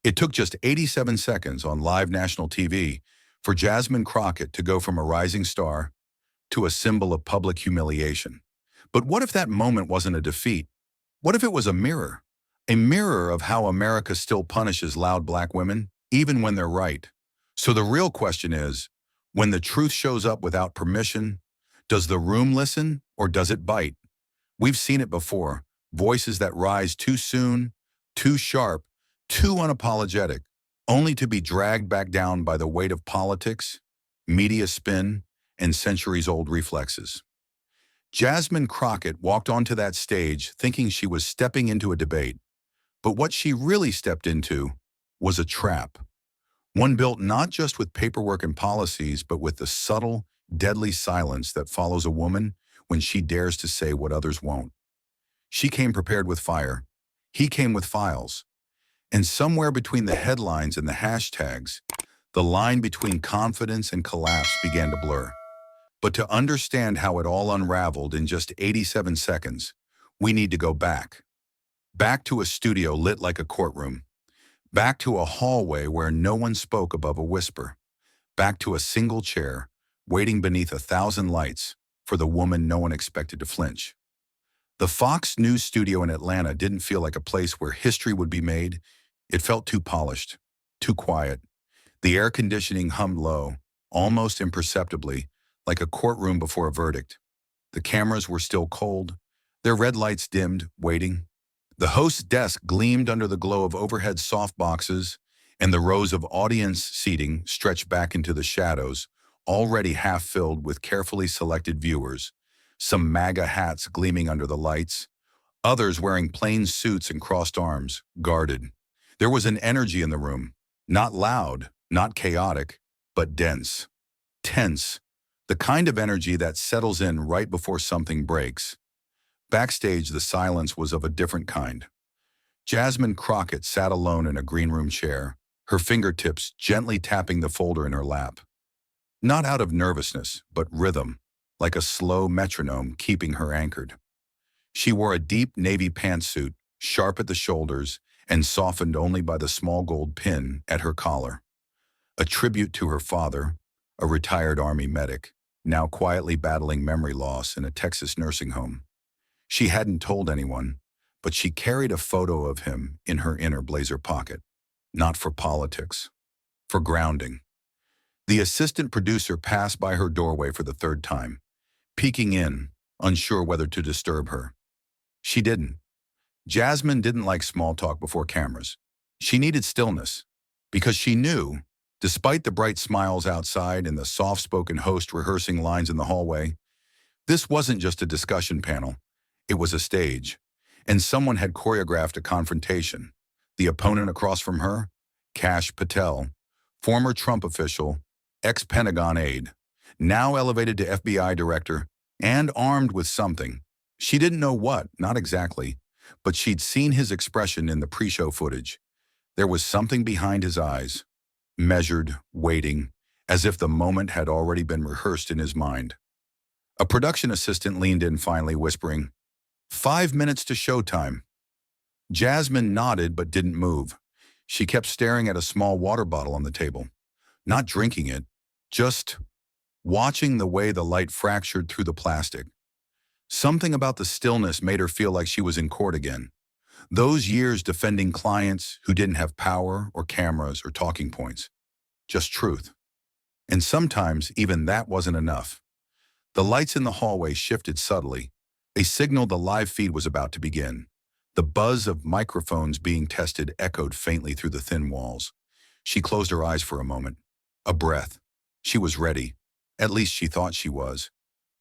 It took just 87 seconds on live national TV for Jasmine Crockett to go from a rising star to a symbol of public humiliation. But what if that moment wasn't a defeat? What if it was a mirror? A mirror of how America still punishes loud black women, even when they're right. So the real question is, when the truth shows up without permission, does the room listen or does it bite? We've seen it before. Voices that rise too soon, too sharp, too unapologetic, only to be dragged back down by the weight of politics, media spin, and centuries-old reflexes. Jasmine Crockett walked onto that stage thinking she was stepping into a debate, but what she really stepped into was a trap. One built not just with paperwork and policies, but with the subtle, deadly silence that follows a woman when she dares to say what others won't. She came prepared with fire. He came with files. And somewhere between the headlines and the hashtags, the line between confidence and collapse began to blur. But to understand how it all unraveled in just 87 seconds, we need to go back. Back to a studio lit like a courtroom. Back to a hallway where no one spoke above a whisper. Back to a single chair, waiting beneath 1,000 lights for the woman no one expected to flinch. The Fox News studio in Atlanta didn't feel like a place where history would be made. It felt too polished, too quiet. The air conditioning hummed low, almost imperceptibly, like a courtroom before a verdict. The cameras were still cold, their red lights dimmed, waiting. The host's desk gleamed under the glow of overhead softboxes, and the rows of audience seating stretched back into the shadows, already half filled with carefully selected viewers, some MAGA hats gleaming under the lights, others wearing plain suits and crossed arms, guarded. There was an energy in the room, not loud, not chaotic, but dense, tense, the kind of energy that settles in right before something breaks. Backstage, the silence was of a different kind. Jasmine Crockett sat alone in a green room chair, her fingertips gently tapping the folder in her lap. Not out of nervousness, but rhythm, like a slow metronome keeping her anchored. She wore a deep navy pantsuit, sharp at the shoulders and softened only by the small gold pin at her collar. A tribute to her father, a retired Army medic, now quietly battling memory loss in a Texas nursing home. She hadn't told anyone, but she carried a photo of him in her inner blazer pocket, not for politics, for grounding. The assistant producer passed by her doorway for the third time, peeking in, unsure whether to disturb her. She didn't. Jasmine didn't like small talk before cameras. She needed stillness, because she knew, despite the bright smiles outside and the soft-spoken host rehearsing lines in the hallway, this wasn't just a discussion panel. It was a stage, and someone had choreographed a confrontation. The opponent across from her, Kash Patel, former Trump official, ex-Pentagon aide, now elevated to FBI director, and armed with something. She didn't know what, not exactly, but she'd seen his expression in the pre-show footage. There was something behind his eyes, measured, waiting, as if the moment had already been rehearsed in his mind. A production assistant leaned in finally, whispering, "5 minutes to showtime." Jasmine nodded but didn't move. She kept staring at a small water bottle on the table, not drinking it, just watching the way the light fractured through the plastic. Something about the stillness made her feel like she was in court again. Those years defending clients who didn't have power or cameras or talking points, just truth. And sometimes even that wasn't enough. The lights in the hallway shifted subtly, a signal the live feed was about to begin. The buzz of microphones being tested echoed faintly through the thin walls. She closed her eyes for a moment. A breath. She was ready. At least she thought she was.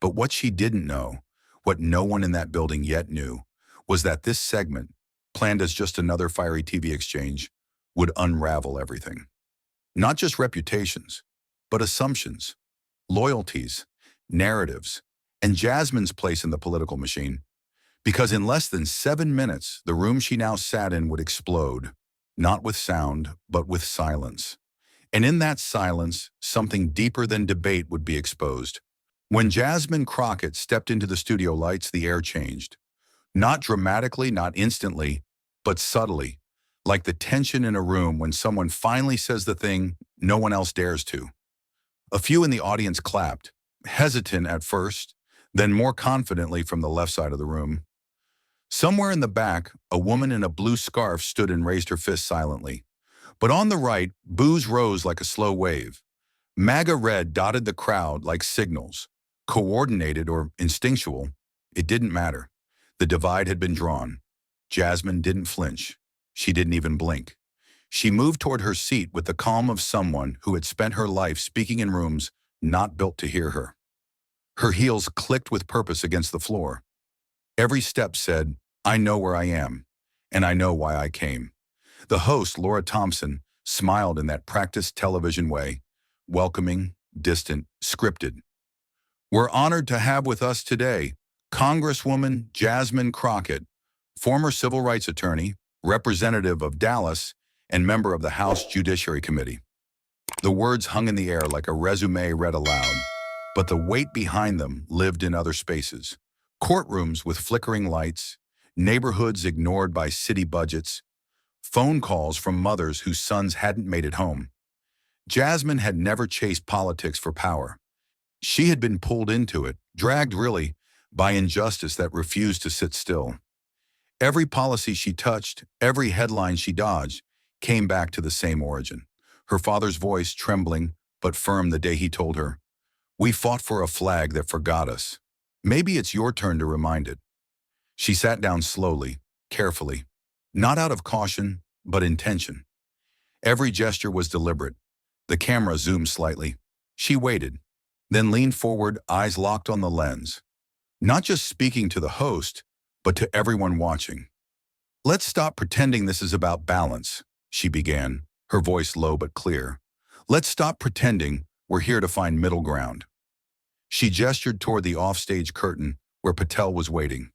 But what she didn't know, what no one in that building yet knew, was that this segment, planned as just another fiery TV exchange, would unravel everything. Not just reputations, but assumptions, loyalties, narratives, and Jasmine's place in the political machine. Because in less than 7 minutes, the room she now sat in would explode, not with sound, but with silence. And in that silence, something deeper than debate would be exposed. When Jasmine Crockett stepped into the studio lights, the air changed. Not dramatically, not instantly, but subtly, like the tension in a room when someone finally says the thing no one else dares to. A few in the audience clapped, hesitant at first, then more confidently from the left side of the room. Somewhere in the back, a woman in a blue scarf stood and raised her fist silently. But on the right, boos rose like a slow wave. MAGA red dotted the crowd like signals. Coordinated or instinctual, it didn't matter. The divide had been drawn. Jasmine didn't flinch. She didn't even blink. She moved toward her seat with the calm of someone who had spent her life speaking in rooms not built to hear her. Her heels clicked with purpose against the floor. Every step said, "I know where I am, and I know why I came." The host, Laura Thompson, smiled in that practiced television way, welcoming, distant, scripted. "We're honored to have with us today Congresswoman Jasmine Crockett, former civil rights attorney, representative of Dallas, and member of the House Judiciary Committee." The words hung in the air like a resume read aloud, but the weight behind them lived in other spaces. Courtrooms with flickering lights, neighborhoods ignored by city budgets, phone calls from mothers whose sons hadn't made it home. Jasmine had never chased politics for power. She had been pulled into it, dragged really, by injustice that refused to sit still. Every policy she touched, every headline she dodged, came back to the same origin. Her father's voice trembling but firm the day he told her, "We fought for a flag that forgot us. Maybe it's your turn to remind it." She sat down slowly, carefully, not out of caution, but intention. Every gesture was deliberate. The camera zoomed slightly. She waited, then leaned forward, eyes locked on the lens. Not just speaking to the host, but to everyone watching. "Let's stop pretending this is about balance," she began, her voice low but clear. "Let's stop pretending we're here to find middle ground." She gestured toward the offstage curtain where Patel was waiting.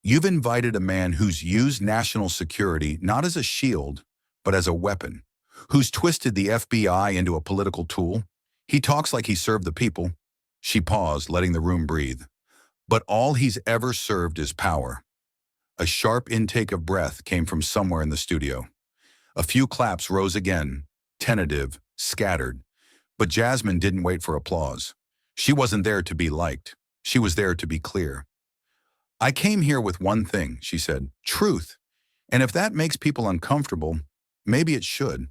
"You've invited a man who's used national security not as a shield, but as a weapon, who's twisted the FBI into a political tool. He talks like he served the people." She paused, letting the room breathe. "But all he's ever served is power." A sharp intake of breath came from somewhere in the studio. A few claps rose again, tentative, scattered. But Jasmine didn't wait for applause. She wasn't there to be liked. She was there to be clear. "I came here with one thing," she said, "truth. And if that makes people uncomfortable, maybe it should."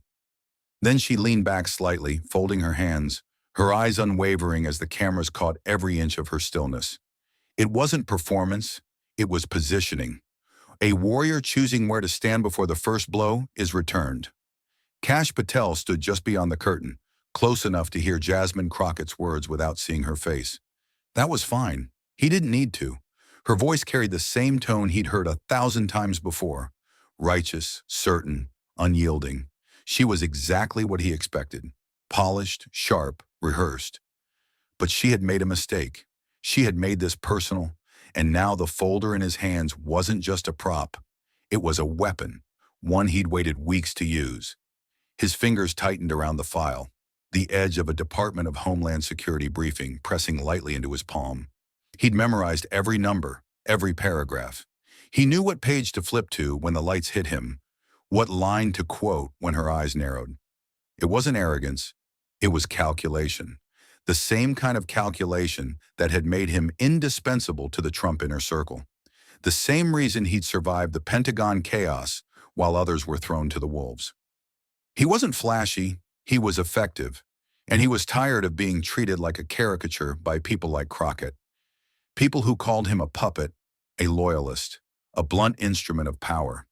Then she leaned back slightly, folding her hands, her eyes unwavering as the cameras caught every inch of her stillness. It wasn't performance, it was positioning. A warrior choosing where to stand before the first blow is returned. Kash Patel stood just beyond the curtain, close enough to hear Jasmine Crockett's words without seeing her face. That was fine. He didn't need to. Her voice carried the same tone he'd heard 1,000 times before. Righteous, certain, unyielding. She was exactly what he expected. Polished, sharp, rehearsed. But she had made a mistake. She had made this personal, and now the folder in his hands wasn't just a prop. It was a weapon, one he'd waited weeks to use. His fingers tightened around the file, the edge of a Department of Homeland Security briefing pressing lightly into his palm. He'd memorized every number, every paragraph. He knew what page to flip to when the lights hit him, what line to quote when her eyes narrowed. It wasn't arrogance, it was calculation. The same kind of calculation that had made him indispensable to the Trump inner circle. The same reason he'd survived the Pentagon chaos while others were thrown to the wolves. He wasn't flashy, he was effective, and he was tired of being treated like a caricature by people like Crockett. People who called him a puppet, a loyalist, a blunt instrument of power.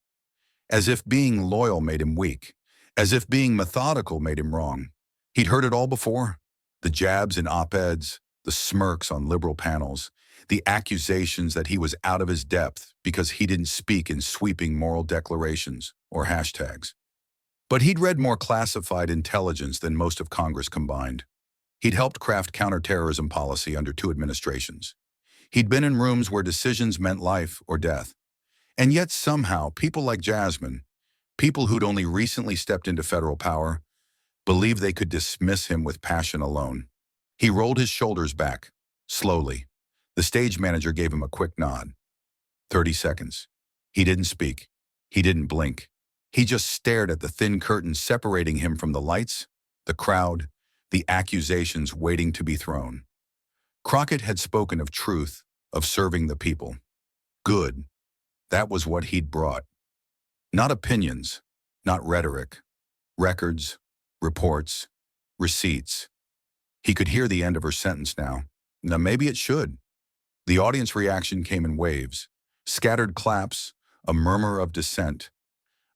As if being loyal made him weak, as if being methodical made him wrong. He'd heard it all before. The jabs in op-eds, the smirks on liberal panels, the accusations that he was out of his depth because he didn't speak in sweeping moral declarations or hashtags. But he'd read more classified intelligence than most of Congress combined. He'd helped craft counterterrorism policy under 2 administrations. He'd been in rooms where decisions meant life or death. And yet somehow, people like Jasmine, people who'd only recently stepped into federal power, believed they could dismiss him with passion alone. He rolled his shoulders back, slowly. The stage manager gave him a quick nod. 30 seconds. He didn't speak. He didn't blink. He just stared at the thin curtain separating him from the lights, the crowd, the accusations waiting to be thrown. Crockett had spoken of truth, of serving the people. Good. That was what he'd brought. Not opinions, not rhetoric. Records, reports, receipts. He could hear the end of her sentence now. Now maybe it should. The audience reaction came in waves. Scattered claps, a murmur of dissent.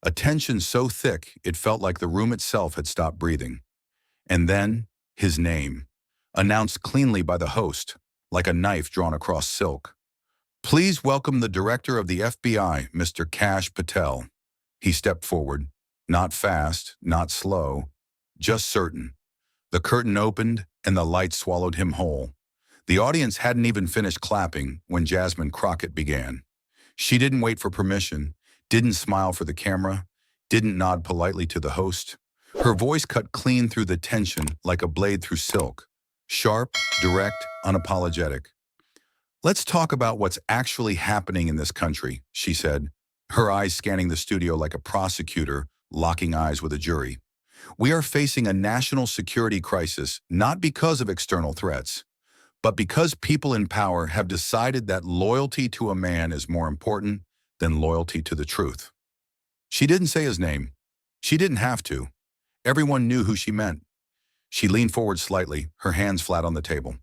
A tension so thick it felt like the room itself had stopped breathing. And then, his name, announced cleanly by the host, like a knife drawn across silk. Please welcome the director of the FBI, Mr. Kash Patel. He stepped forward, not fast, not slow, just certain. The curtain opened and the light swallowed him whole. The audience hadn't even finished clapping when Jasmine Crockett began. She didn't wait for permission, didn't smile for the camera, didn't nod politely to the host. Her voice cut clean through the tension like a blade through silk. Sharp, direct, unapologetic. Let's talk about what's actually happening in this country, she said, her eyes scanning the studio like a prosecutor locking eyes with a jury. We are facing a national security crisis not because of external threats, but because people in power have decided that loyalty to a man is more important than loyalty to the truth. She didn't say his name. She didn't have to. Everyone knew who she meant. She leaned forward slightly, her hands flat on the table.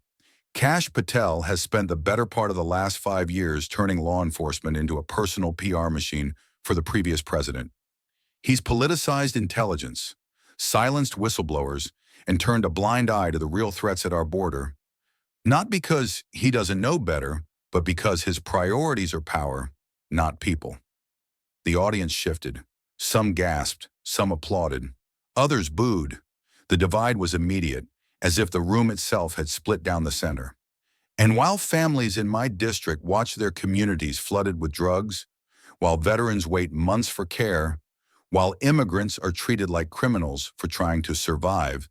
Kash Patel has spent the better part of the last 5 years turning law enforcement into a personal PR machine for the previous president. He's politicized intelligence, silenced whistleblowers, and turned a blind eye to the real threats at our border. Not because he doesn't know better, but because his priorities are power, not people. The audience shifted. Some gasped, some applauded. Others booed. The divide was immediate, as if the room itself had split down the center. And while families in my district watch their communities flooded with drugs, while veterans wait months for care, while immigrants are treated like criminals for trying to survive,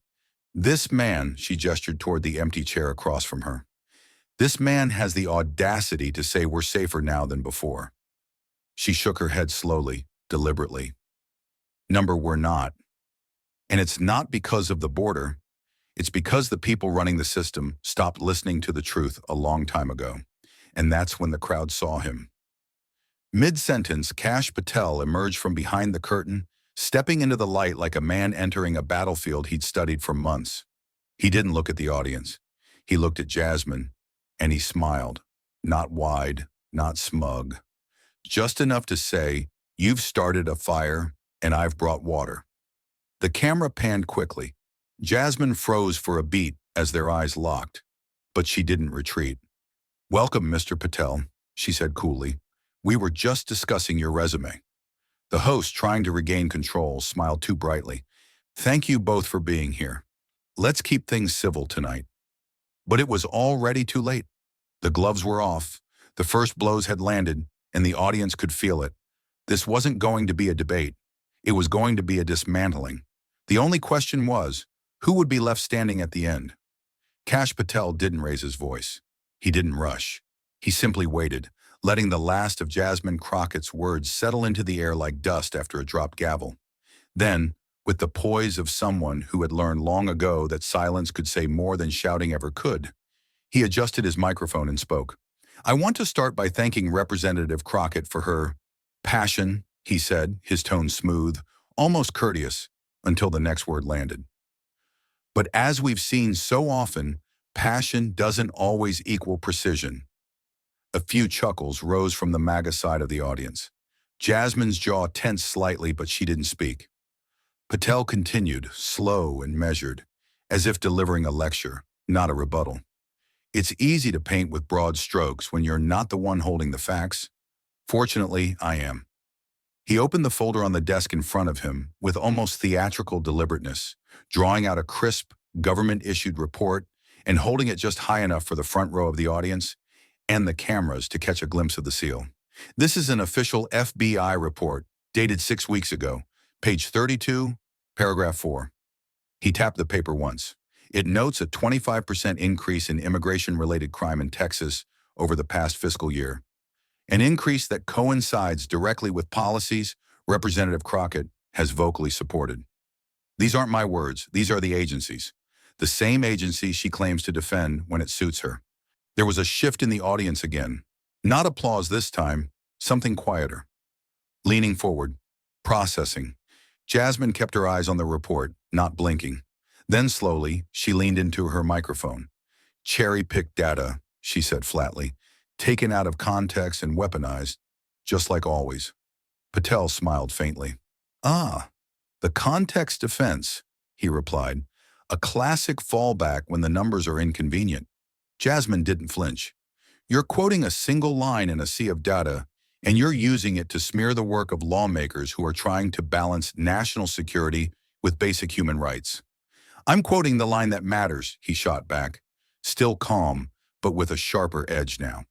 this man, she gestured toward the empty chair across from her, this man has the audacity to say we're safer now than before. She shook her head slowly, deliberately. Number, we're not. And it's not because of the border. It's because the people running the system stopped listening to the truth a long time ago. And that's when the crowd saw him. Mid-sentence, Kash Patel emerged from behind the curtain, stepping into the light like a man entering a battlefield he'd studied for months. He didn't look at the audience. He looked at Jasmine, and he smiled. Not wide, not smug. Just enough to say, you've started a fire, and I've brought water. The camera panned quickly. Jasmine froze for a beat as their eyes locked, but she didn't retreat. Welcome, Mr. Patel, she said coolly. We were just discussing your resume. The host, trying to regain control, smiled too brightly. Thank you both for being here. Let's keep things civil tonight. But it was already too late. The gloves were off, the first blows had landed, and the audience could feel it. This wasn't going to be a debate. It was going to be a dismantling. The only question was, who would be left standing at the end? Kash Patel didn't raise his voice. He didn't rush. He simply waited, letting the last of Jasmine Crockett's words settle into the air like dust after a dropped gavel. Then, with the poise of someone who had learned long ago that silence could say more than shouting ever could, he adjusted his microphone and spoke. I want to start by thanking Representative Crockett for her passion, he said, his tone smooth, almost courteous, until the next word landed. But as we've seen so often, passion doesn't always equal precision. A few chuckles rose from the MAGA side of the audience. Jasmine's jaw tensed slightly, but she didn't speak. Patel continued, slow and measured, as if delivering a lecture, not a rebuttal. It's easy to paint with broad strokes when you're not the one holding the facts. Fortunately, I am. He opened the folder on the desk in front of him with almost theatrical deliberateness, drawing out a crisp, government-issued report and holding it just high enough for the front row of the audience and the cameras to catch a glimpse of the seal. This is an official FBI report, dated 6 weeks ago, page 32, paragraph 4. He tapped the paper once. It notes a 25% increase in immigration-related crime in Texas over the past fiscal year. An increase that coincides directly with policies Representative Crockett has vocally supported. These aren't my words, these are the agencies. The same agency she claims to defend when it suits her. There was a shift in the audience again. Not applause this time, something quieter. Leaning forward, processing. Jasmine kept her eyes on the report, not blinking. Then slowly, she leaned into her microphone. Cherry-picked data, she said flatly, taken out of context and weaponized, just like always. Patel smiled faintly. Ah, the context defense, he replied. A classic fallback when the numbers are inconvenient. Jasmine didn't flinch. You're quoting a single line in a sea of data, and you're using it to smear the work of lawmakers who are trying to balance national security with basic human rights. I'm quoting the line that matters, he shot back, still calm, but with a sharper edge now.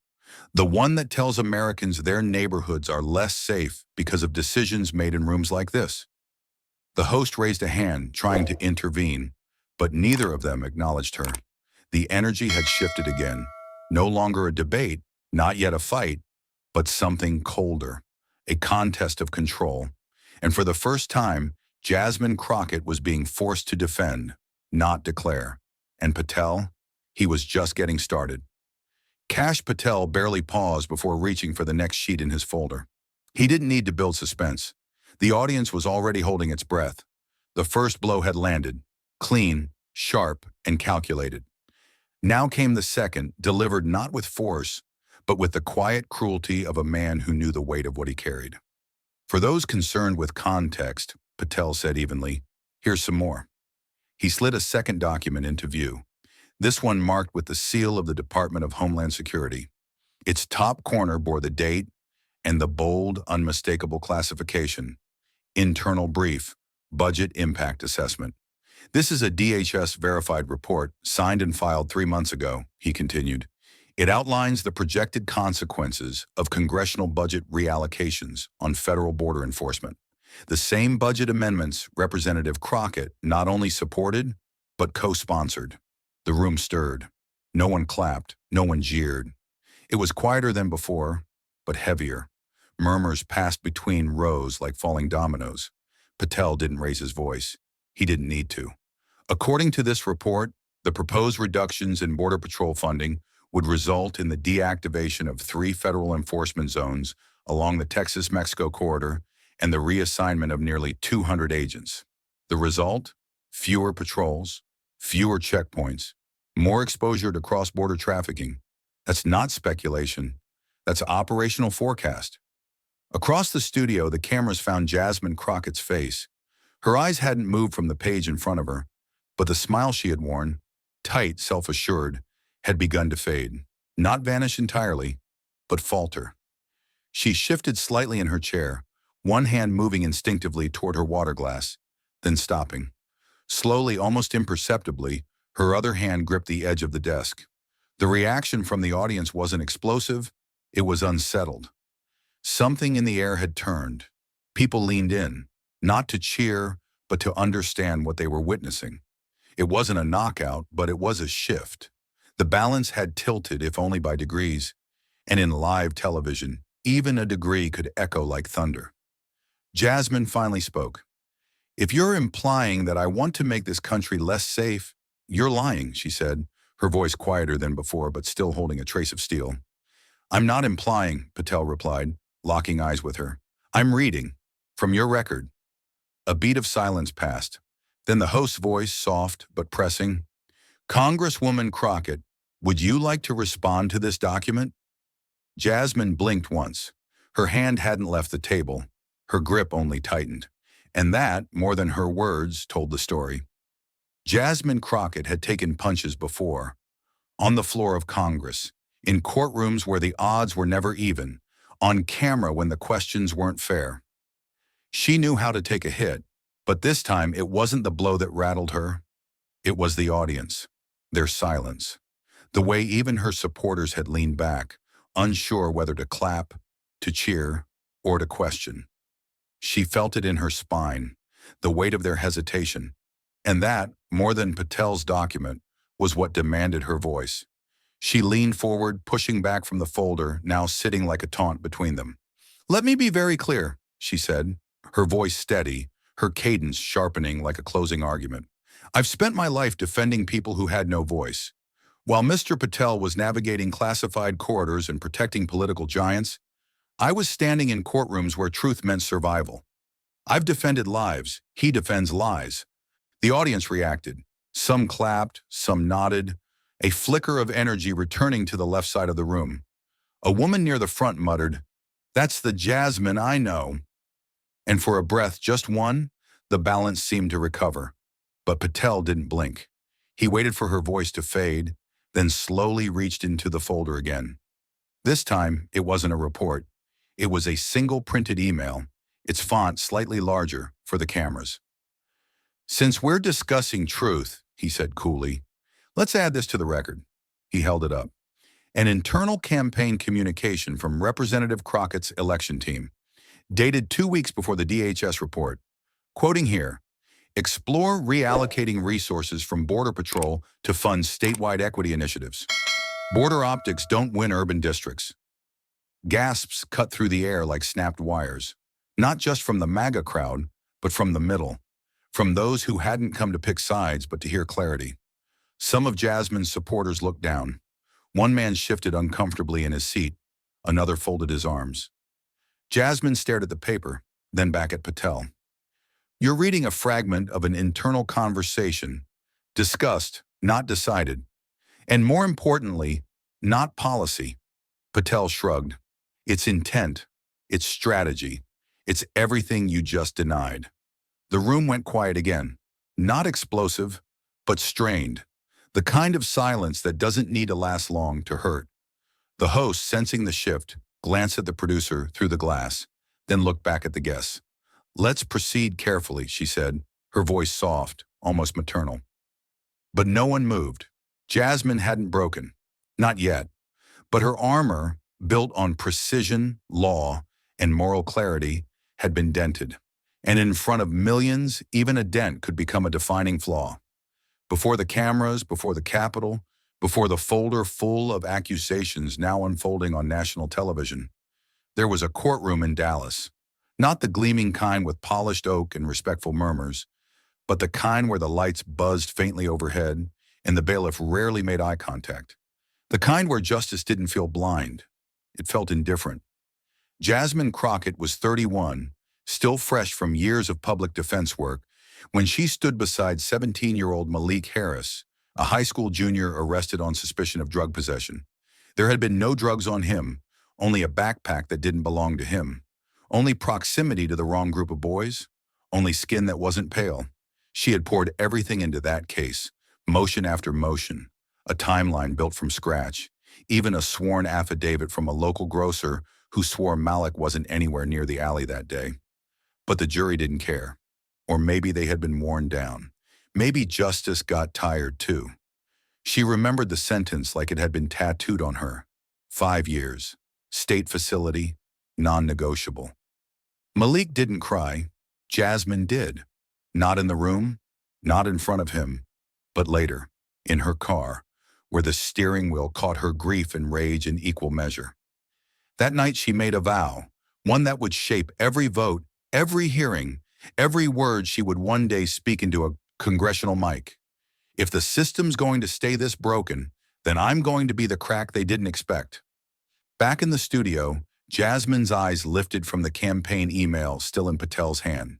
The one that tells Americans their neighborhoods are less safe because of decisions made in rooms like this. The host raised a hand, trying to intervene, but neither of them acknowledged her. The energy had shifted again. No longer a debate, not yet a fight, but something colder, a contest of control. And for the first time, Jasmine Crockett was being forced to defend, not declare. And Patel? He was just getting started. Kash Patel barely paused before reaching for the next sheet in his folder. He didn't need to build suspense. The audience was already holding its breath. The first blow had landed, clean, sharp, and calculated. Now came the second, delivered not with force, but with the quiet cruelty of a man who knew the weight of what he carried. For those concerned with context, Patel said evenly, here's some more. He slid a second document into view, this one marked with the seal of the Department of Homeland Security. Its top corner bore the date and the bold, unmistakable classification, Internal Brief, Budget Impact Assessment. This is a DHS-verified report, signed and filed 3 months ago, he continued. It outlines the projected consequences of congressional budget reallocations on federal border enforcement. The same budget amendments Representative Crockett not only supported, but co-sponsored. The room stirred. No one clapped, no one jeered. It was quieter than before, but heavier. Murmurs passed between rows like falling dominoes. Patel didn't raise his voice. He didn't need to. According to this report, the proposed reductions in Border Patrol funding would result in the deactivation of 3 federal enforcement zones along the Texas-Mexico corridor and the reassignment of nearly 200 agents. The result? Fewer patrols, fewer checkpoints, more exposure to cross-border trafficking. That's not speculation. That's operational forecast. Across the studio, the cameras found Jasmine Crockett's face. Her eyes hadn't moved from the page in front of her, but the smile she had worn, tight, self-assured, had begun to fade. Not vanish entirely, but falter. She shifted slightly in her chair, one hand moving instinctively toward her water glass, then stopping. Slowly, almost imperceptibly, her other hand gripped the edge of the desk. The reaction from the audience wasn't explosive, it was unsettled. Something in the air had turned. People leaned in, not to cheer, but to understand what they were witnessing. It wasn't a knockout, but it was a shift. The balance had tilted, if only by degrees, and in live television, even a degree could echo like thunder. Jasmine finally spoke. If you're implying that I want to make this country less safe, you're lying, she said, her voice quieter than before but still holding a trace of steel. I'm not implying, Patel replied, locking eyes with her. I'm reading, from your record. A beat of silence passed. Then the host's voice, soft but pressing. Congresswoman Crockett, would you like to respond to this document? Jasmine blinked once. Her hand hadn't left the table. Her grip only tightened. And that, more than her words, told the story. Jasmine Crockett had taken punches before. On the floor of Congress, in courtrooms where the odds were never even, on camera when the questions weren't fair. She knew how to take a hit, but this time it wasn't the blow that rattled her. It was the audience, their silence, the way even her supporters had leaned back, unsure whether to clap, to cheer, or to question. She felt it in her spine, the weight of their hesitation, and that, more than Patel's document, was what demanded her voice. She leaned forward, pushing back from the folder, now sitting like a taunt between them. Let me be very clear, she said, her voice steady, her cadence sharpening like a closing argument. I've spent my life defending people who had no voice. While Mr. Patel was navigating classified corridors and protecting political giants, I was standing in courtrooms where truth meant survival. I've defended lives, he defends lies. The audience reacted. Some clapped, some nodded, a flicker of energy returning to the left side of the room. A woman near the front muttered, "That's the Jasmine I know." And for a breath, just one, the balance seemed to recover. But Patel didn't blink. He waited for her voice to fade, then slowly reached into the folder again. This time, it wasn't a report. It was a single printed email, its font slightly larger for the cameras. "Since we're discussing truth," he said coolly, "let's add this to the record." He held it up. An internal campaign communication from Representative Crockett's election team, dated 2 weeks before the DHS report. Quoting here, "Explore reallocating resources from Border Patrol to fund statewide equity initiatives. Border optics don't win urban districts." Gasps cut through the air like snapped wires, not just from the MAGA crowd, but from the middle, from those who hadn't come to pick sides but to hear clarity. Some of Jasmine's supporters looked down. One man shifted uncomfortably in his seat, another folded his arms. Jasmine stared at the paper, then back at Patel. "You're reading a fragment of an internal conversation, discussed, not decided, and more importantly, not policy." Patel shrugged. "It's intent, it's strategy, it's everything you just denied." The room went quiet again, not explosive, but strained, the kind of silence that doesn't need to last long to hurt. The host, sensing the shift, glanced at the producer through the glass, then looked back at the guests. "Let's proceed carefully," she said, her voice soft, almost maternal. But no one moved. Jasmine hadn't broken. Not yet. But her armor, built on precision, law, and moral clarity, had been dented. And in front of millions, even a dent could become a defining flaw. Before the cameras, before the Capitol, before the folder full of accusations now unfolding on national television, there was a courtroom in Dallas. Not the gleaming kind with polished oak and respectful murmurs, but the kind where the lights buzzed faintly overhead and the bailiff rarely made eye contact. The kind where justice didn't feel blind. It felt indifferent. Jasmine Crockett was 31, still fresh from years of public defense work, when she stood beside 17-year-old Malik Harris, a high school junior arrested on suspicion of drug possession. There had been no drugs on him, only a backpack that didn't belong to him, only proximity to the wrong group of boys, only skin that wasn't pale. She had poured everything into that case, motion after motion, a timeline built from scratch, even a sworn affidavit from a local grocer who swore Malik wasn't anywhere near the alley that day. But the jury didn't care. Or maybe they had been worn down. Maybe justice got tired too. She remembered the sentence like it had been tattooed on her. 5 years. State facility. Non-negotiable. Malik didn't cry. Jasmine did. Not in the room, not in front of him, but later, in her car, where the steering wheel caught her grief and rage in equal measure. That night she made a vow, one that would shape every vote, every hearing, every word she would one day speak into a congressional mic. If the system's going to stay this broken, then I'm going to be the crack they didn't expect. Back in the studio, Jasmine's eyes lifted from the campaign email still in Patel's hand.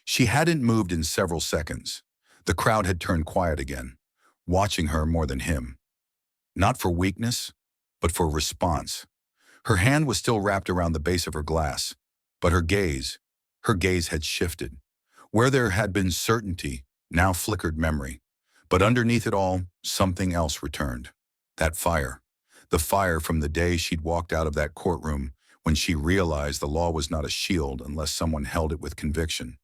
She hadn't moved in several seconds. The crowd had turned quiet again, watching her more than him. Not for weakness, but for response. Her hand was still wrapped around the base of her glass, but her gaze had shifted. Where there had been certainty, now flickered memory. But underneath it all, something else returned. That fire. The fire from the day she'd walked out of that courtroom when she realized the law was not a shield unless someone held it with conviction.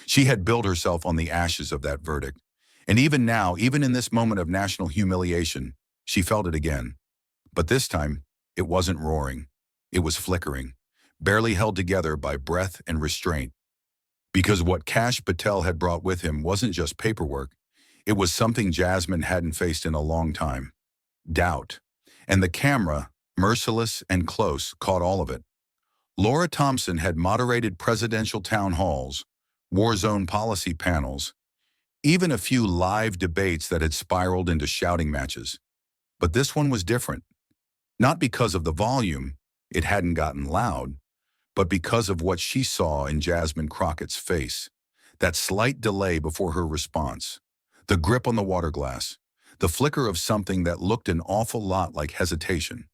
She had built herself on the ashes of that verdict. And even now, even in this moment of national humiliation, she felt it again. But this time, it wasn't roaring. It was flickering, barely held together by breath and restraint. Because what Kash Patel had brought with him wasn't just paperwork. It was something Jasmine hadn't faced in a long time. Doubt. And the camera, merciless and close, caught all of it. Laura Thompson had moderated presidential town halls, war zone policy panels, even a few live debates that had spiraled into shouting matches. But this one was different, not because of the volume, it hadn't gotten loud, but because of what she saw in Jasmine Crockett's face. That slight delay before her response, the grip on the water glass, the flicker of something that looked an awful lot like hesitation.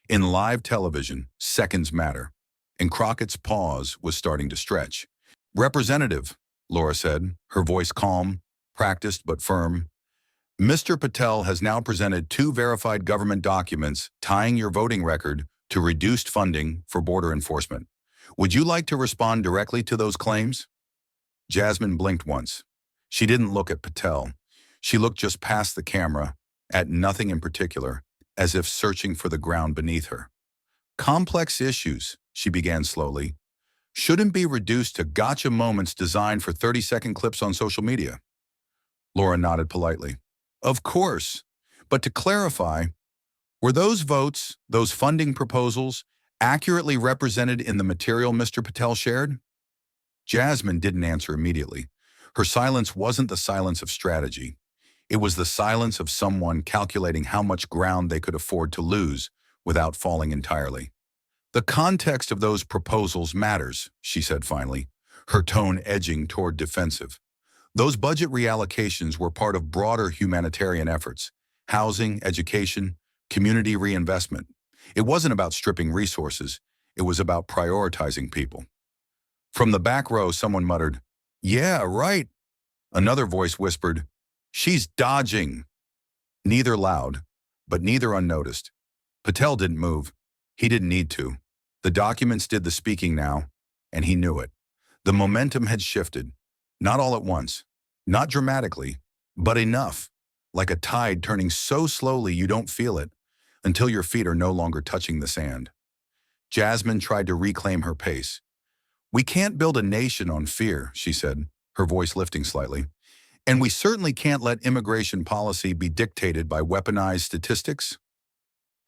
In live television, seconds matter, and Crockett's pause was starting to stretch. "Representative," Laura said, her voice calm, practiced but firm. "Mr. Patel has now presented 2 verified government documents tying your voting record to reduced funding for border enforcement. Would you like to respond directly to those claims?" Jasmine blinked once. She didn't look at Patel. She looked just past the camera, at nothing in particular, as if searching for the ground beneath her. "Complex issues," she began slowly, "shouldn't be reduced to gotcha moments designed for 30-second clips on social media." Laura nodded politely. "Of course. But to clarify, were those votes, those funding proposals, accurately represented in the material Mr. Patel shared?" Jasmine didn't answer immediately. Her silence wasn't the silence of strategy. It was the silence of someone calculating how much ground they could afford to lose without falling entirely. "The context of those proposals matters," she said finally, her tone edging toward defensive. "Those budget reallocations were part of broader humanitarian efforts: housing, education, community reinvestment. It wasn't about stripping resources, it was about prioritizing people." From the back row, someone muttered, "Yeah, right." Another voice whispered, "She's dodging." Neither loud, but neither unnoticed. Patel didn't move. He didn't need to. The documents did the speaking now, and he knew it. The momentum had shifted, not all at once, not dramatically, but enough, like a tide turning so slowly you don't feel it, until your feet are no longer touching the sand. Jasmine tried to reclaim her pace. "We can't build a nation on fear," she said, her voice lifting slightly. "And we certainly can't let immigration policy be dictated by weaponized statistics."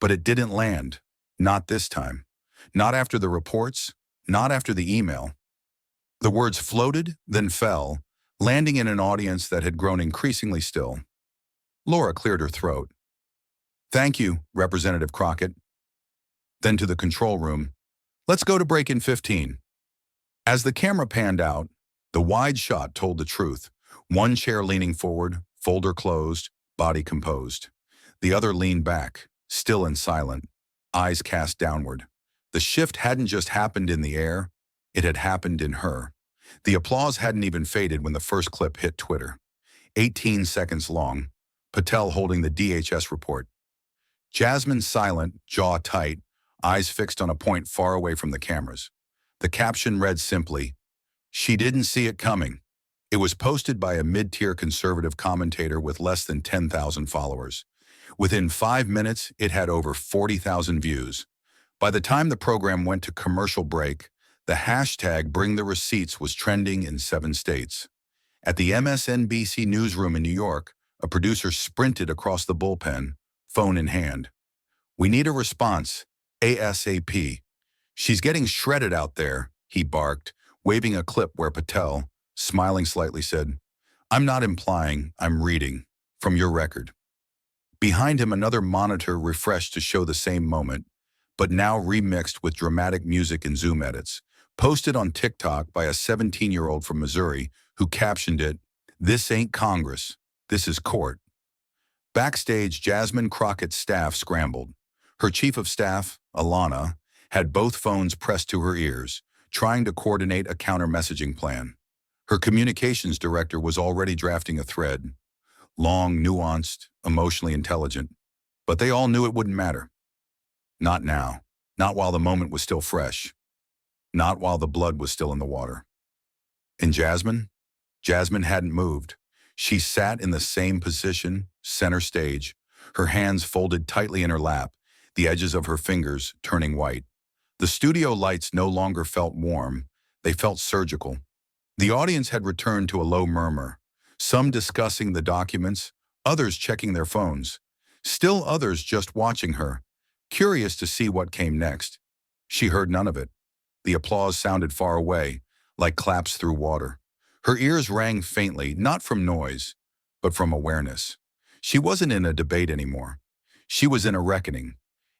But it didn't land. Not this time. Not after the reports. Not after the email. The words floated, then fell, landing in an audience that had grown increasingly still. Laura cleared her throat. "Thank you, Representative Crockett." Then to the control room, "Let's go to break in 15. As the camera panned out, the wide shot told the truth. One chair leaning forward, folder closed, body composed. The other leaned back, still and silent, eyes cast downward. The shift hadn't just happened in the air, it had happened in her. The applause hadn't even faded when the first clip hit Twitter. 18 seconds long, Patel holding the DHS report. Jasmine silent, jaw tight, eyes fixed on a point far away from the cameras. The caption read simply, "She didn't see it coming." It was posted by a mid-tier conservative commentator with less than 10,000 followers. Within 5 minutes, it had over 40,000 views. By the time the program went to commercial break, the hashtag Bring the Receipts was trending in 7 states. At the MSNBC newsroom in New York, a producer sprinted across the bullpen, phone in hand. "We need a response, ASAP. She's getting shredded out there," he barked, waving a clip where Patel, smiling slightly, said, "I'm not implying, I'm reading, from your record." Behind him, another monitor refreshed to show the same moment, but now remixed with dramatic music and zoom edits, posted on TikTok by a 17-year-old from Missouri who captioned it, "This ain't Congress, this is court." Backstage, Jasmine Crockett's staff scrambled. Her chief of staff, Alana, had both phones pressed to her ears, trying to coordinate a counter-messaging plan. Her communications director was already drafting a thread, long, nuanced, emotionally intelligent, but they all knew it wouldn't matter. Not now, not while the moment was still fresh, not while the blood was still in the water. And Jasmine? Jasmine hadn't moved. She sat in the same position, center stage, her hands folded tightly in her lap, the edges of her fingers turning white. The studio lights no longer felt warm, they felt surgical. The audience had returned to a low murmur, some discussing the documents, others checking their phones, still others just watching her, curious to see what came next. She heard none of it. The applause sounded far away, like claps through water. Her ears rang faintly, not from noise, but from awareness. She wasn't in a debate anymore. She was in a reckoning,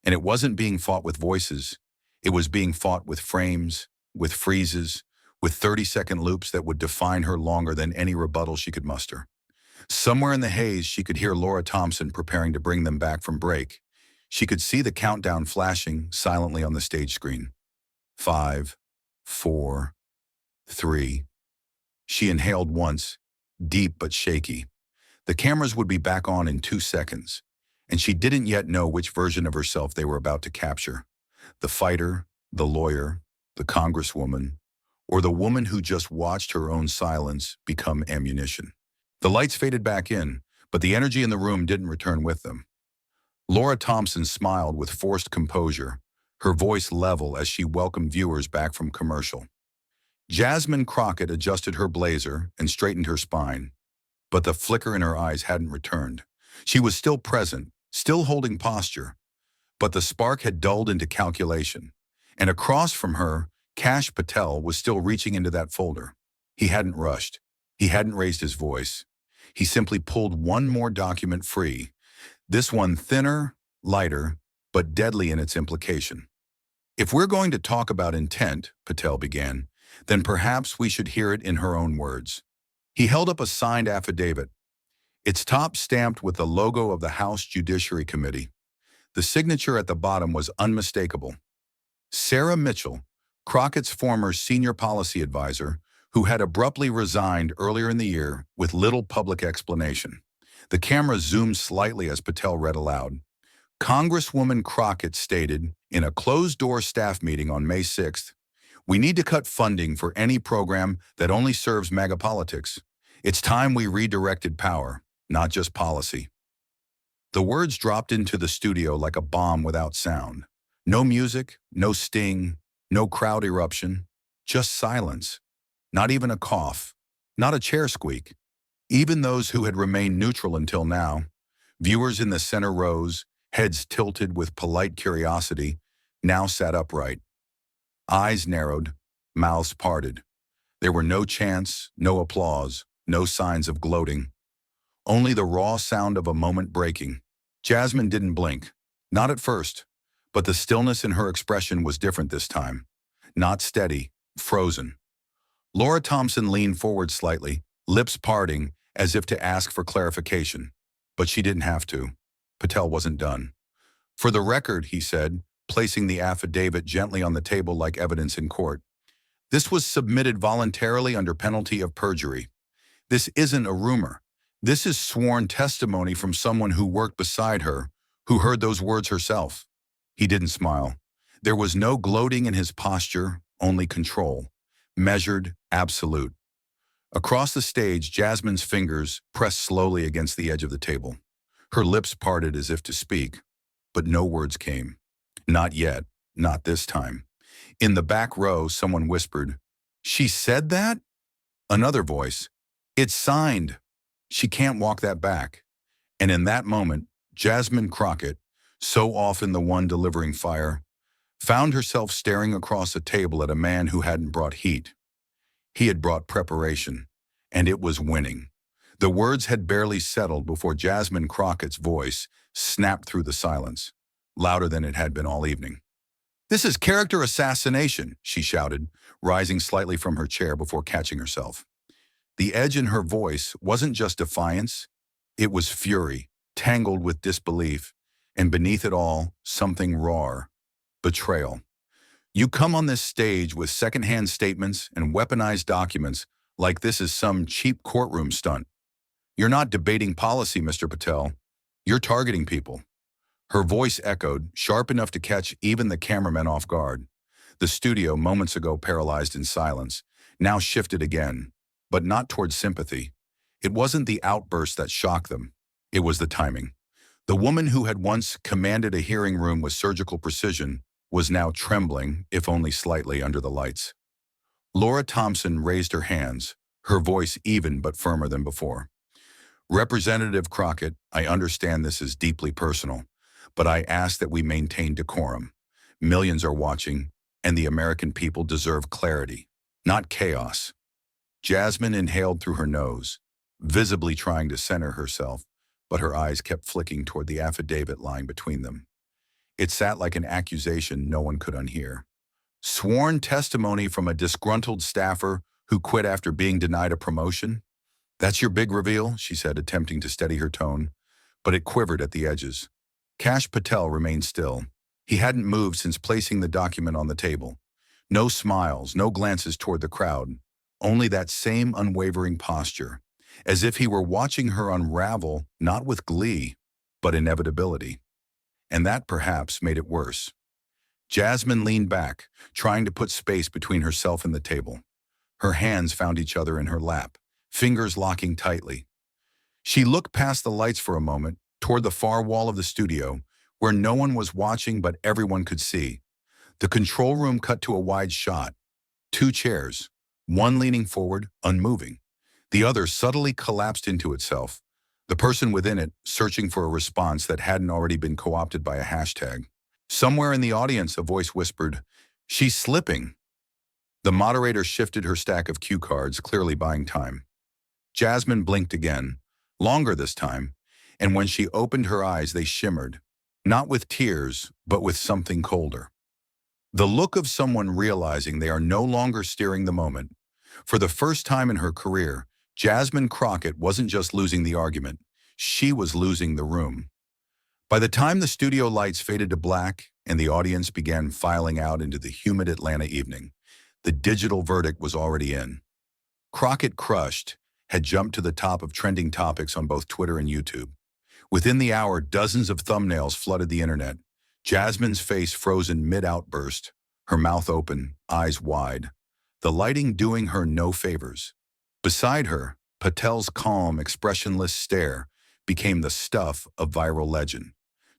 and it wasn't being fought with voices. It was being fought with frames, with freezes, with 30-second loops that would define her longer than any rebuttal she could muster. Somewhere in the haze, she could hear Laura Thompson preparing to bring them back from break. She could see the countdown flashing silently on the stage screen. 5, 4, 3. She inhaled once, deep but shaky. The cameras would be back on in 2 seconds, and she didn't yet know which version of herself they were about to capture. The fighter, the lawyer, the congresswoman, or the woman who just watched her own silence become ammunition. The lights faded back in, but the energy in the room didn't return with them. Laura Thompson smiled with forced composure, her voice level as she welcomed viewers back from commercial. Jasmine Crockett adjusted her blazer and straightened her spine, but the flicker in her eyes hadn't returned. She was still present, still holding posture, but the spark had dulled into calculation, and across from her, Kash Patel was still reaching into that folder. He hadn't rushed. He hadn't raised his voice. He simply pulled one more document free, this one thinner, lighter, but deadly in its implication. "If we're going to talk about intent," Patel began, "then perhaps we should hear it in her own words." He held up a signed affidavit, its top stamped with the logo of the House Judiciary Committee. The signature at the bottom was unmistakable. Sarah Mitchell, Crockett's former senior policy advisor, who had abruptly resigned earlier in the year with little public explanation. The camera zoomed slightly as Patel read aloud. Congresswoman Crockett stated in a closed-door staff meeting on May 6th, "We need to cut funding for any program that only serves MAGA politics. It's time we redirected power, not just policy." The words dropped into the studio like a bomb without sound. No music, no sting, no crowd eruption, just silence. Not even a cough, not a chair squeak. Even those who had remained neutral until now, viewers in the center rows, heads tilted with polite curiosity, now sat upright. Eyes narrowed, mouths parted. There were no chants, no applause, no signs of gloating. Only the raw sound of a moment breaking. Jasmine didn't blink. Not at first, but the stillness in her expression was different this time. Not steady, frozen. Laura Thompson leaned forward slightly, lips parting as if to ask for clarification. But she didn't have to. Patel wasn't done. "For the record," he said, placing the affidavit gently on the table like evidence in court, "this was submitted voluntarily under penalty of perjury. This isn't a rumor. This is sworn testimony from someone who worked beside her, who heard those words herself." He didn't smile. There was no gloating in his posture, only control. Measured, absolute. Across the stage, Jasmine's fingers pressed slowly against the edge of the table. Her lips parted as if to speak, but no words came. Not yet, not this time. In the back row, someone whispered, "She said that?" Another voice, "It's signed. She can't walk that back." And in that moment, Jasmine Crockett, so often the one delivering fire, found herself staring across a table at a man who hadn't brought heat. He had brought preparation, and it was winning. The words had barely settled before Jasmine Crockett's voice snapped through the silence, louder than it had been all evening. "This is character assassination," she shouted, rising slightly from her chair before catching herself. The edge in her voice wasn't just defiance, it was fury, tangled with disbelief, and beneath it all, something raw. Betrayal. "You come on this stage with secondhand statements and weaponized documents like this is some cheap courtroom stunt. You're not debating policy, Mr. Patel. You're targeting people." Her voice echoed, sharp enough to catch even the cameramen off guard. The studio, moments ago paralyzed in silence, now shifted again, but not towards sympathy. It wasn't the outburst that shocked them. It was the timing. The woman who had once commanded a hearing room with surgical precision was now trembling, if only slightly, under the lights. Laura Thompson raised her hands, her voice even but firmer than before. "Representative Crockett, I understand this is deeply personal, but I ask that we maintain decorum. Millions are watching, and the American people deserve clarity, not chaos." Jasmine inhaled through her nose, visibly trying to center herself, but her eyes kept flicking toward the affidavit lying between them. It sat like an accusation no one could unhear. Sworn testimony from a disgruntled staffer who quit after being denied a promotion? That's your big reveal, she said, attempting to steady her tone, but it quivered at the edges. Kash Patel remained still. He hadn't moved since placing the document on the table. No smiles, no glances toward the crowd, only that same unwavering posture, as if he were watching her unravel, not with glee, but inevitability. And that perhaps made it worse. Jasmine leaned back, trying to put space between herself and the table. Her hands found each other in her lap, fingers locking tightly. She looked past the lights for a moment, toward the far wall of the studio, where no one was watching but everyone could see. The control room cut to a wide shot. Two chairs, one leaning forward, unmoving. The other subtly collapsed into itself, the person within it searching for a response that hadn't already been co-opted by a hashtag. Somewhere in the audience, a voice whispered, "She's slipping." The moderator shifted her stack of cue cards, clearly buying time. Jasmine blinked again, longer this time, and when she opened her eyes, they shimmered, not with tears, but with something colder. The look of someone realizing they are no longer steering the moment. For the first time in her career, Jasmine Crockett wasn't just losing the argument, she was losing the room. By the time the studio lights faded to black and the audience began filing out into the humid Atlanta evening, the digital verdict was already in. Crockett Crushed had jumped to the top of trending topics on both Twitter and YouTube. Within the hour, dozens of thumbnails flooded the internet. Jasmine's face frozen mid-outburst, her mouth open, eyes wide, the lighting doing her no favors. Beside her, Patel's calm, expressionless stare became the stuff of viral legend.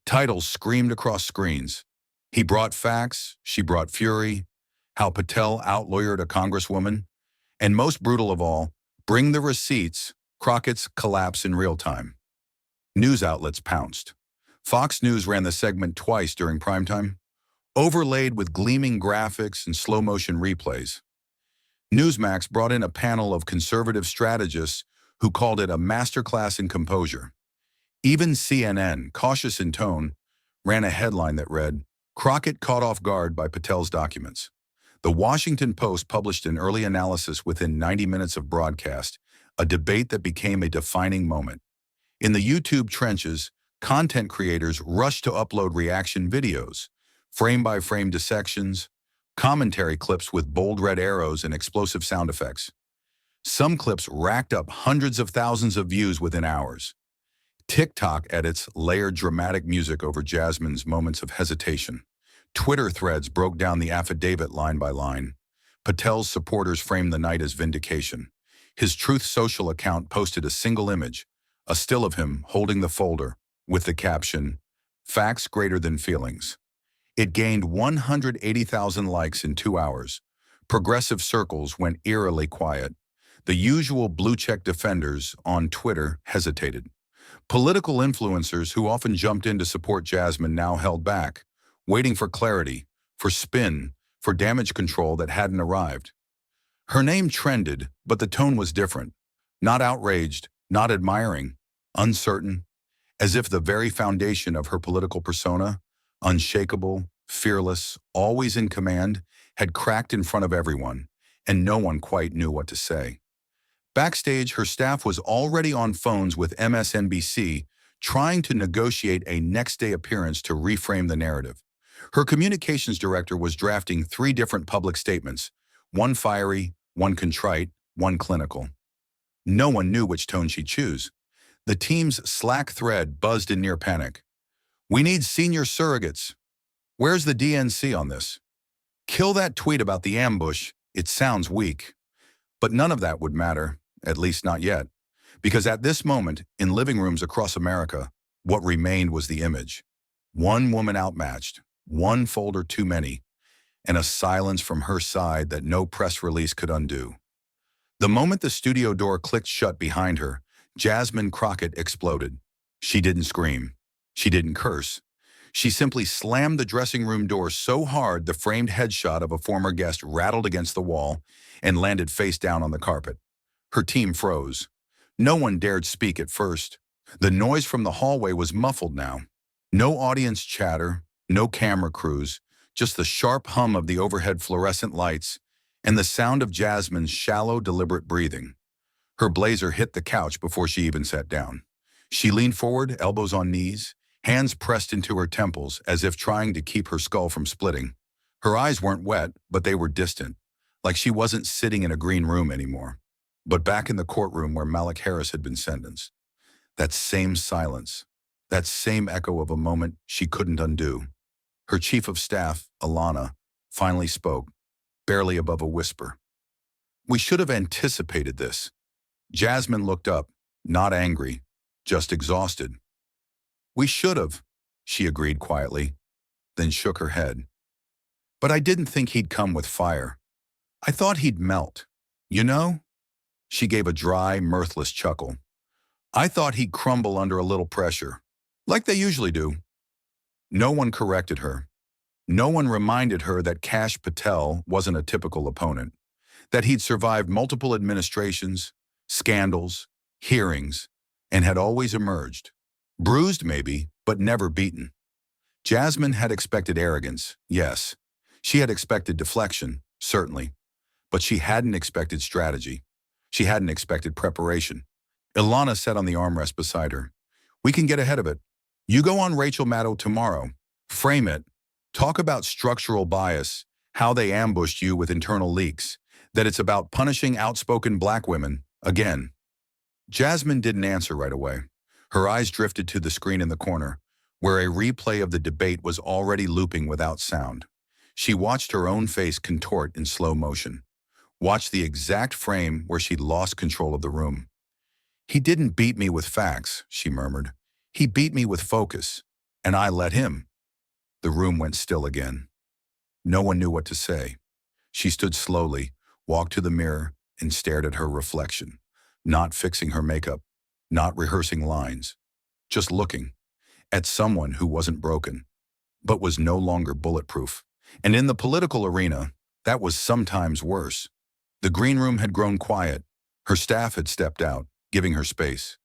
Titles screamed across screens. He brought facts, she brought fury, how Patel outlawyered a congresswoman, and most brutal of all, bring the receipts, Crockett's collapse in real time. News outlets pounced. Fox News ran the segment twice during primetime, overlaid with gleaming graphics and slow-motion replays. Newsmax brought in a panel of conservative strategists who called it a masterclass in composure. Even CNN, cautious in tone, ran a headline that read, "Crockett caught off guard by Patel's documents." The Washington Post published an early analysis within 90 minutes of broadcast, a debate that became a defining moment. In the YouTube trenches, content creators rushed to upload reaction videos, frame-by-frame dissections, commentary clips with bold red arrows and explosive sound effects. Some clips racked up hundreds of thousands of views within hours. TikTok edits layered dramatic music over Jasmine's moments of hesitation. Twitter threads broke down the affidavit line by line. Patel's supporters framed the night as vindication. His Truth Social account posted a single image, a still of him holding the folder, with the caption, "Facts greater than feelings." It gained 180,000 likes in 2 hours. Progressive circles went eerily quiet. The usual blue-check defenders on Twitter hesitated. Political influencers who often jumped in to support Jasmine now held back, waiting for clarity, for spin, for damage control that hadn't arrived. Her name trended, but the tone was different. Not outraged, not admiring, uncertain, as if the very foundation of her political persona, unshakable, fearless, always in command, had cracked in front of everyone, and no one quite knew what to say. Backstage, her staff was already on phones with MSNBC, trying to negotiate a next-day appearance to reframe the narrative. Her communications director was drafting 3 different public statements, one fiery, one contrite, one clinical. No one knew which tone she'd choose. The team's Slack thread buzzed in near panic. "We need senior surrogates. Where's the DNC on this? Kill that tweet about the ambush. It sounds weak." But none of that would matter, at least not yet, because at this moment, in living rooms across America, what remained was the image. One woman outmatched, one folder too many, and a silence from her side that no press release could undo. The moment the studio door clicked shut behind her, Jasmine Crockett exploded. She didn't scream. She didn't curse. She simply slammed the dressing room door so hard the framed headshot of a former guest rattled against the wall and landed face down on the carpet. Her team froze. No one dared speak at first. The noise from the hallway was muffled now. No audience chatter, no camera crews, just the sharp hum of the overhead fluorescent lights and the sound of Jasmine's shallow, deliberate breathing. Her blazer hit the couch before she even sat down. She leaned forward, elbows on knees, hands pressed into her temples as if trying to keep her skull from splitting. Her eyes weren't wet, but they were distant, like she wasn't sitting in a green room anymore, but back in the courtroom where Malik Harris had been sentenced. That same silence, that same echo of a moment she couldn't undo. Her chief of staff, Alana, finally spoke, barely above a whisper. "We should have anticipated this." Jasmine looked up, not angry, just exhausted. "We should have," she agreed quietly, then shook her head. "But I didn't think he'd come with fire. I thought he'd melt. You know?" She gave a dry, mirthless chuckle. "I thought he'd crumble under a little pressure, like they usually do." No one corrected her. No one reminded her that Kash Patel wasn't a typical opponent, that he'd survived multiple administrations, scandals, hearings, and had always emerged. Bruised maybe, but never beaten. Jasmine had expected arrogance, yes. She had expected deflection, certainly. But she hadn't expected strategy. She hadn't expected preparation. Ilana sat on the armrest beside her. "We can get ahead of it. You go on Rachel Maddow tomorrow. Frame it. Talk about structural bias, how they ambushed you with internal leaks, that it's about punishing outspoken black women, again." Jasmine didn't answer right away. Her eyes drifted to the screen in the corner, where a replay of the debate was already looping without sound. She watched her own face contort in slow motion. Watched the exact frame where she'd lost control of the room. "He didn't beat me with facts," she murmured. "He beat me with focus, and I let him." The room went still again. No one knew what to say. She stood slowly, walked to the mirror, and stared at her reflection, not fixing her makeup, not rehearsing lines, just looking at someone who wasn't broken, but was no longer bulletproof. And in the political arena, that was sometimes worse. The green room had grown quiet. Her staff had stepped out, giving her space.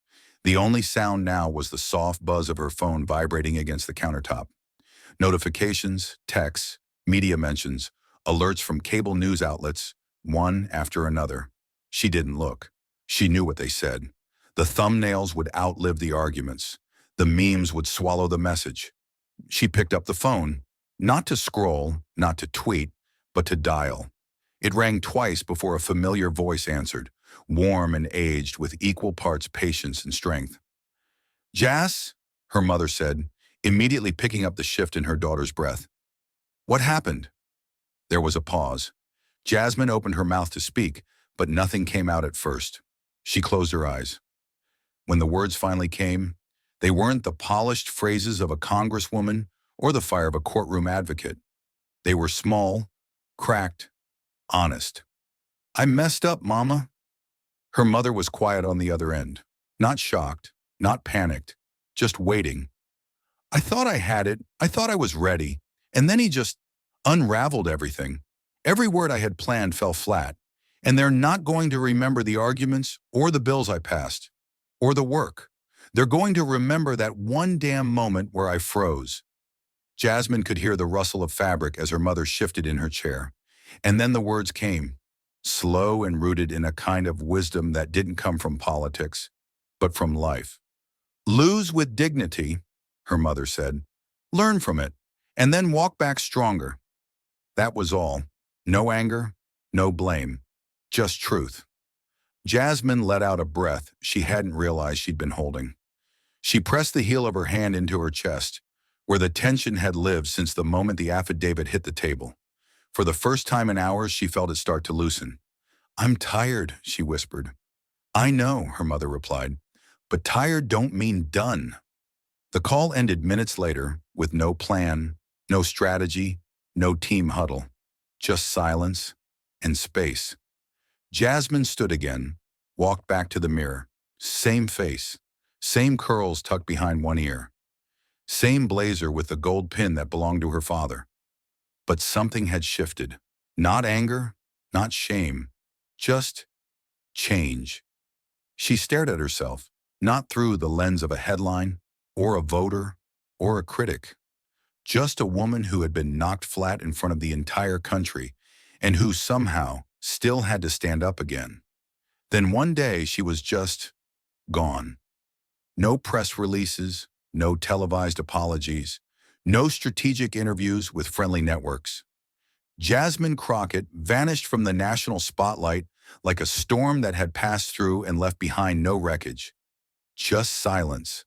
The only sound now was the soft buzz of her phone vibrating against the countertop. Notifications, texts, media mentions, alerts from cable news outlets, one after another. She didn't look. She knew what they said. The thumbnails would outlive the arguments. The memes would swallow the message. She picked up the phone, not to scroll, not to tweet, but to dial. It rang twice before a familiar voice answered, warm and aged with equal parts patience and strength. "Jas," her mother said, immediately picking up the shift in her daughter's breath. "What happened?" There was a pause. Jasmine opened her mouth to speak, but nothing came out at first. She closed her eyes. When the words finally came, they weren't the polished phrases of a congresswoman or the fire of a courtroom advocate. They were small, cracked, honest. "I messed up, Mama." Her mother was quiet on the other end, not shocked, not panicked, just waiting. "I thought I had it. I thought I was ready. And then he just unraveled everything. Every word I had planned fell flat. And they're not going to remember the arguments or the bills I passed, or the work. They're going to remember that one damn moment where I froze." Jasmine could hear the rustle of fabric as her mother shifted in her chair. And then the words came, slow and rooted in a kind of wisdom that didn't come from politics, but from life. "Lose with dignity," her mother said. "Learn from it, and then walk back stronger." That was all. No anger, no blame, just truth. Jasmine let out a breath she hadn't realized she'd been holding. She pressed the heel of her hand into her chest, where the tension had lived since the moment the affidavit hit the table. For the first time in hours, she felt it start to loosen. "I'm tired," she whispered. "I know," her mother replied, "but tired don't mean done." The call ended minutes later with no plan, no strategy, no team huddle, just silence and space. Jasmine stood again, walked back to the mirror. Same face, same curls tucked behind one ear, same blazer with the gold pin that belonged to her father. But something had shifted. Not anger, not shame, just change. She stared at herself, not through the lens of a headline, or a voter, or a critic. Just a woman who had been knocked flat in front of the entire country, and who somehow still had to stand up again. Then one day she was just gone. No press releases, no televised apologies, no strategic interviews with friendly networks. Jasmine Crockett vanished from the national spotlight like a storm that had passed through and left behind no wreckage. Just silence.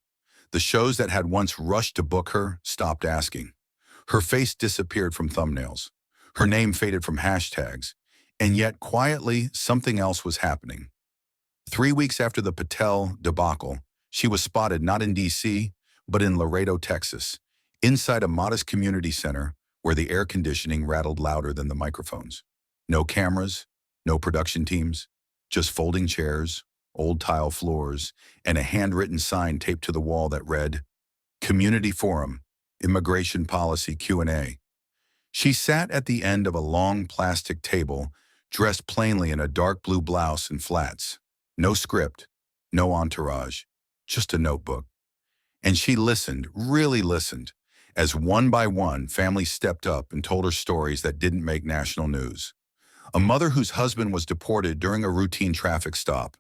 The shows that had once rushed to book her stopped asking. Her face disappeared from thumbnails. Her name faded from hashtags. And yet, quietly, something else was happening. 3 weeks after the Patel debacle, she was spotted not in D.C., but in Laredo, Texas, inside a modest community center where the air conditioning rattled louder than the microphones. No cameras, no production teams, just folding chairs, old tile floors, and a handwritten sign taped to the wall that read, Community Forum, Immigration Policy Q&A. She sat at the end of a long plastic table, dressed plainly in a dark blue blouse and flats. No script, no entourage, just a notebook. And she listened, really listened, as one by one families stepped up and told her stories that didn't make national news. A mother whose husband was deported during a routine traffic stop.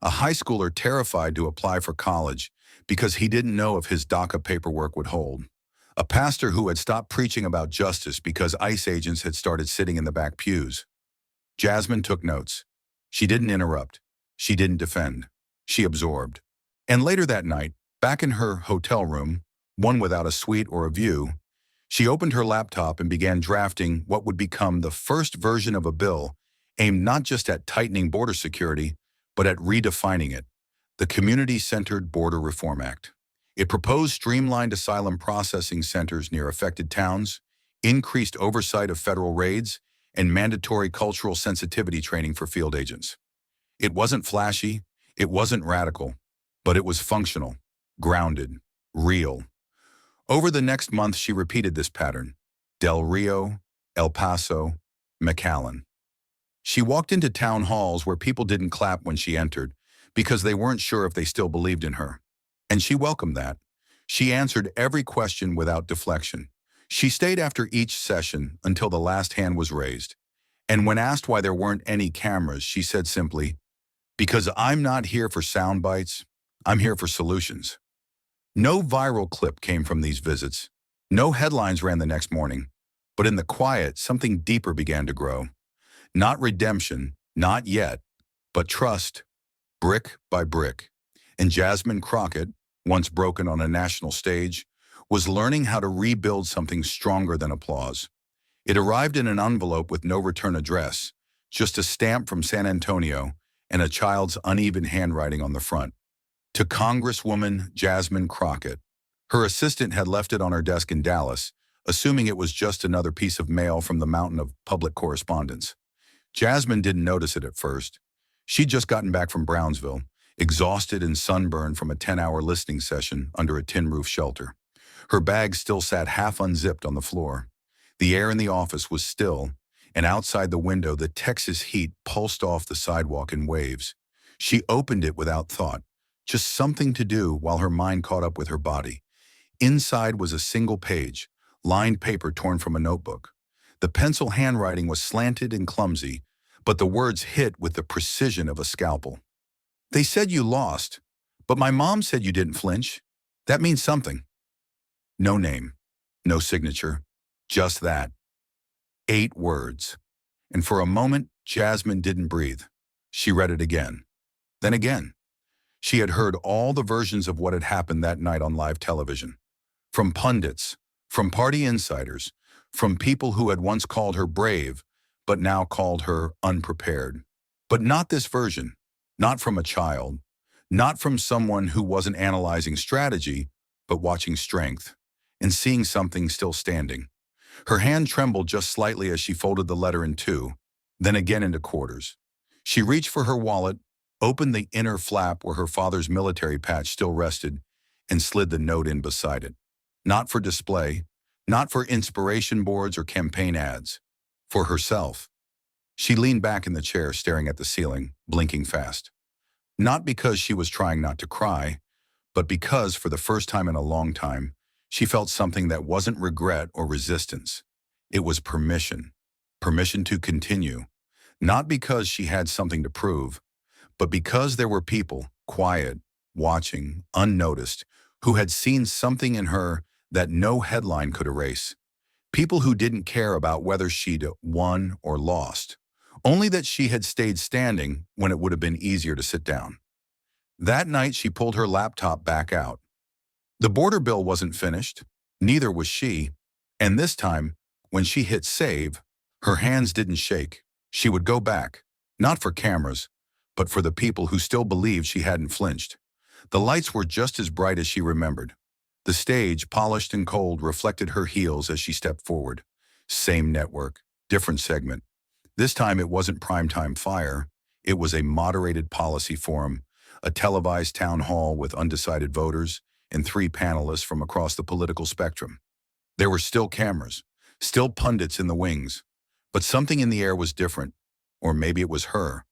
A high schooler terrified to apply for college because he didn't know if his DACA paperwork would hold. A pastor who had stopped preaching about justice because ICE agents had started sitting in the back pews. Jasmine took notes. She didn't interrupt. She didn't defend. She absorbed. And later that night, back in her hotel room, one without a suite or a view, she opened her laptop and began drafting what would become the first version of a bill aimed not just at tightening border security, but at redefining it, the Community-Centered Border Reform Act. It proposed streamlined asylum processing centers near affected towns, increased oversight of federal raids, and mandatory cultural sensitivity training for field agents. It wasn't flashy, it wasn't radical, but it was functional, grounded, real. Over the next month, she repeated this pattern: Del Rio, El Paso, McAllen. She walked into town halls where people didn't clap when she entered because they weren't sure if they still believed in her. And she welcomed that. She answered every question without deflection. She stayed after each session until the last hand was raised. And when asked why there weren't any cameras, she said simply, "Because I'm not here for sound bites, I'm here for solutions." No viral clip came from these visits. No headlines ran the next morning. But in the quiet, something deeper began to grow. Not redemption, not yet, but trust, brick by brick. And Jasmine Crockett, once broken on a national stage, was learning how to rebuild something stronger than applause. It arrived in an envelope with no return address, just a stamp from San Antonio and a child's uneven handwriting on the front. To Congresswoman Jasmine Crockett. Her assistant had left it on her desk in Dallas, assuming it was just another piece of mail from the mountain of public correspondence. Jasmine didn't notice it at first. She'd just gotten back from Brownsville, exhausted and sunburned from a 10-hour listening session under a tin-roof shelter. Her bag still sat half unzipped on the floor. The air in the office was still, and outside the window the Texas heat pulsed off the sidewalk in waves. She opened it without thought, just something to do while her mind caught up with her body. Inside was a single page, lined paper torn from a notebook. The pencil handwriting was slanted and clumsy, but the words hit with the precision of a scalpel. "They said you lost, but my mom said you didn't flinch. That means something." No name, no signature, just that. 8 words. And for a moment, Jasmine didn't breathe. She read it again. Then again. She had heard all the versions of what had happened that night on live television. From pundits, from party insiders, from people who had once called her brave, but now called her unprepared. But not this version. Not from a child. Not from someone who wasn't analyzing strategy, but watching strength, and seeing something still standing. Her hand trembled just slightly as she folded the letter in two, then again into quarters. She reached for her wallet, opened the inner flap where her father's military patch still rested, and slid the note in beside it. Not for display, not for inspiration boards or campaign ads. For herself. She leaned back in the chair, staring at the ceiling, blinking fast. Not because she was trying not to cry, but because, for the first time in a long time, she felt something that wasn't regret or resistance. It was permission. Permission to continue. Not because she had something to prove, but because there were people, quiet, watching, unnoticed, who had seen something in her that no headline could erase. People who didn't care about whether she'd won or lost, only that she had stayed standing when it would have been easier to sit down. That night, she pulled her laptop back out. The border bill wasn't finished, neither was she, and this time, when she hit save, her hands didn't shake. She would go back, not for cameras, but for the people who still believed she hadn't flinched. The lights were just as bright as she remembered. The stage, polished and cold, reflected her heels as she stepped forward. Same network, different segment. This time it wasn't primetime fire. It was a moderated policy forum, a televised town hall with undecided voters, and 3 panelists from across the political spectrum. There were still cameras, still pundits in the wings, but something in the air was different, or maybe it was her.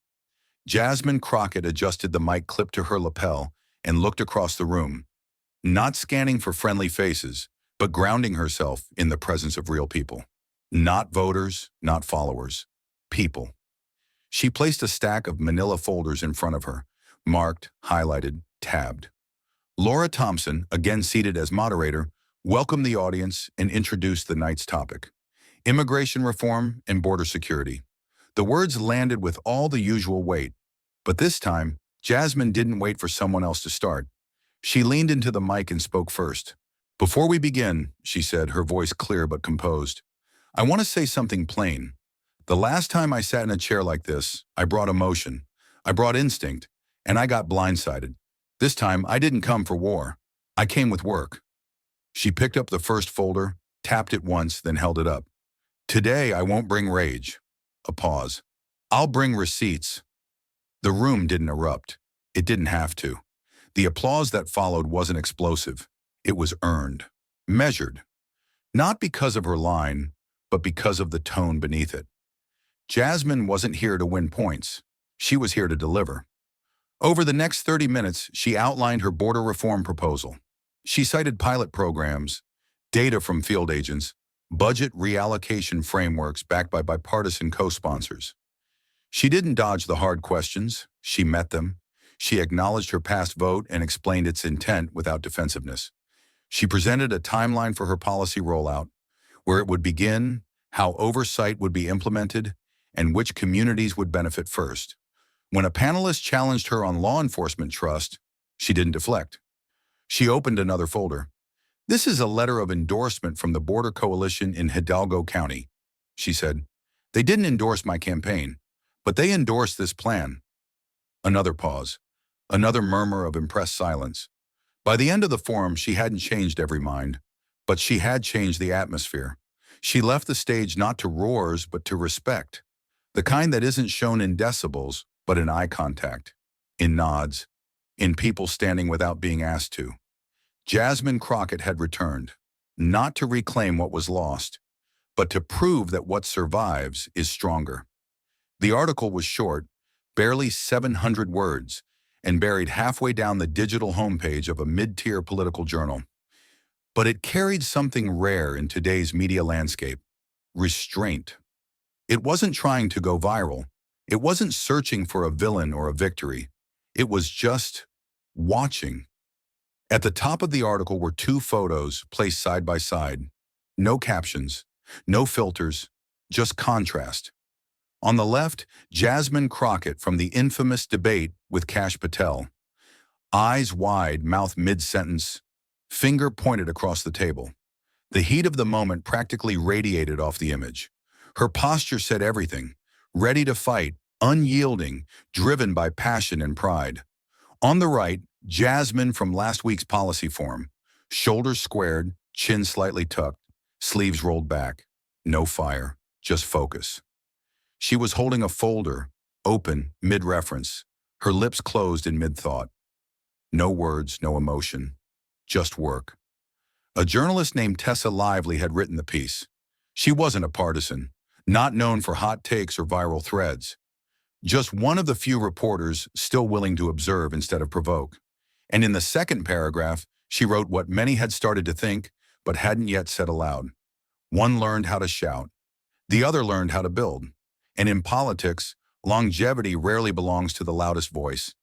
Jasmine Crockett adjusted the mic clip to her lapel and looked across the room, not scanning for friendly faces, but grounding herself in the presence of real people. Not voters, not followers. People. She placed a stack of manila folders in front of her, marked, highlighted, tabbed. Laura Thompson, again seated as moderator, welcomed the audience and introduced the night's topic: immigration reform and border security. The words landed with all the usual weight, but this time, Jasmine didn't wait for someone else to start. She leaned into the mic and spoke first. "Before we begin," she said, her voice clear but composed, "I want to say something plain. The last time I sat in a chair like this, I brought emotion, I brought instinct, and I got blindsided. This time, I didn't come for war. I came with work." She picked up the first folder, tapped it once, then held it up. "Today, I won't bring rage." A pause. "I'll bring receipts." The room didn't erupt. It didn't have to. The applause that followed wasn't explosive. It was earned, measured. Not because of her line, but because of the tone beneath it. Jasmine wasn't here to win points. She was here to deliver. Over the next 30 minutes, she outlined her border reform proposal. She cited pilot programs, data from field agents, budget reallocation frameworks backed by bipartisan co-sponsors. She didn't dodge the hard questions. She met them. She acknowledged her past vote and explained its intent without defensiveness. She presented a timeline for her policy rollout, where it would begin, how oversight would be implemented, and which communities would benefit first. When a panelist challenged her on law enforcement trust, she didn't deflect. She opened another folder. "This is a letter of endorsement from the Border Coalition in Hidalgo County," she said. "They didn't endorse my campaign, but they endorsed this plan." Another pause. Another murmur of impressed silence. By the end of the forum, she hadn't changed every mind, but she had changed the atmosphere. She left the stage not to roars, but to respect. The kind that isn't shown in decibels, but in eye contact, in nods, in people standing without being asked to. Jasmine Crockett had returned, not to reclaim what was lost, but to prove that what survives is stronger. The article was short, barely 700 words, and buried halfway down the digital homepage of a mid-tier political journal. But it carried something rare in today's media landscape: restraint. It wasn't trying to go viral. It wasn't searching for a villain or a victory. It was just watching. At the top of the article were 2 photos placed side by side. No captions, no filters, just contrast. On the left, Jasmine Crockett from the infamous debate with Kash Patel. Eyes wide, mouth mid-sentence, finger pointed across the table. The heat of the moment practically radiated off the image. Her posture said everything: ready to fight, unyielding, driven by passion and pride. On the right, Jasmine from last week's policy forum. Shoulders squared, chin slightly tucked, sleeves rolled back. No fire, just focus. She was holding a folder, open, mid-reference, her lips closed in mid-thought. No words, no emotion, just work. A journalist named Tessa Lively had written the piece. She wasn't a partisan, not known for hot takes or viral threads. Just one of the few reporters still willing to observe instead of provoke. And in the second paragraph, she wrote what many had started to think, but hadn't yet said aloud. One learned how to shout. The other learned how to build. And in politics, longevity rarely belongs to the loudest voice.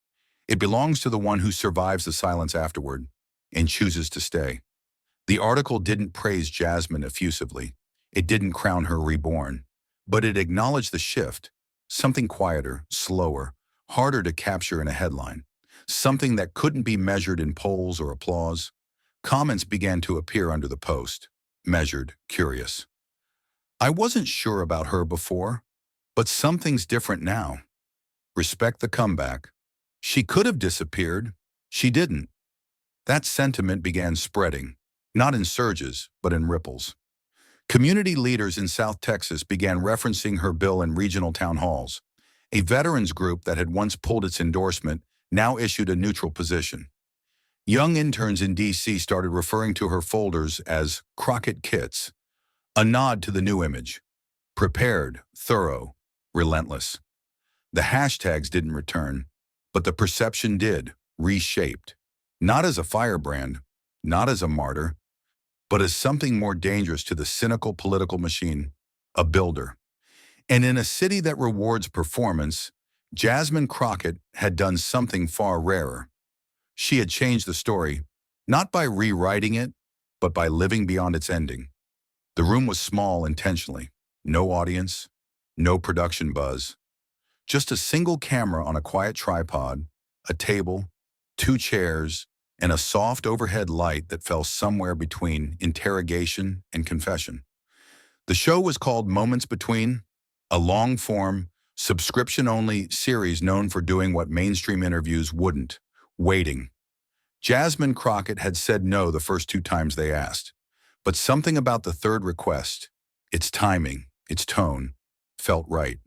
It belongs to the one who survives the silence afterward and chooses to stay. The article didn't praise Jasmine effusively. It didn't crown her reborn. But it acknowledged the shift, something quieter, slower, harder to capture in a headline, something that couldn't be measured in polls or applause. Comments began to appear under the post, measured, curious. I wasn't sure about her before, but something's different now. Respect the comeback. She could have disappeared. She didn't. That sentiment began spreading, not in surges, but in ripples. Community leaders in South Texas began referencing her bill in regional town halls. A veterans group that had once pulled its endorsement now issued a neutral position. Young interns in D.C. started referring to her folders as Crockett kits, a nod to the new image. Prepared, thorough, relentless. The hashtags didn't return, but the perception did, reshaped. Not as a firebrand, not as a martyr, but as something more dangerous to the cynical political machine, a builder. And in a city that rewards performance, Jasmine Crockett had done something far rarer. She had changed the story, not by rewriting it, but by living beyond its ending. The room was small intentionally. No audience, no production buzz. Just a single camera on a quiet tripod, a table, two chairs, and a soft overhead light that fell somewhere between interrogation and confession. The show was called Moments Between, a long-form, subscription-only series known for doing what mainstream interviews wouldn't, waiting. Jasmine Crockett had said no the first two times they asked, but something about the third request, its timing, its tone, felt right.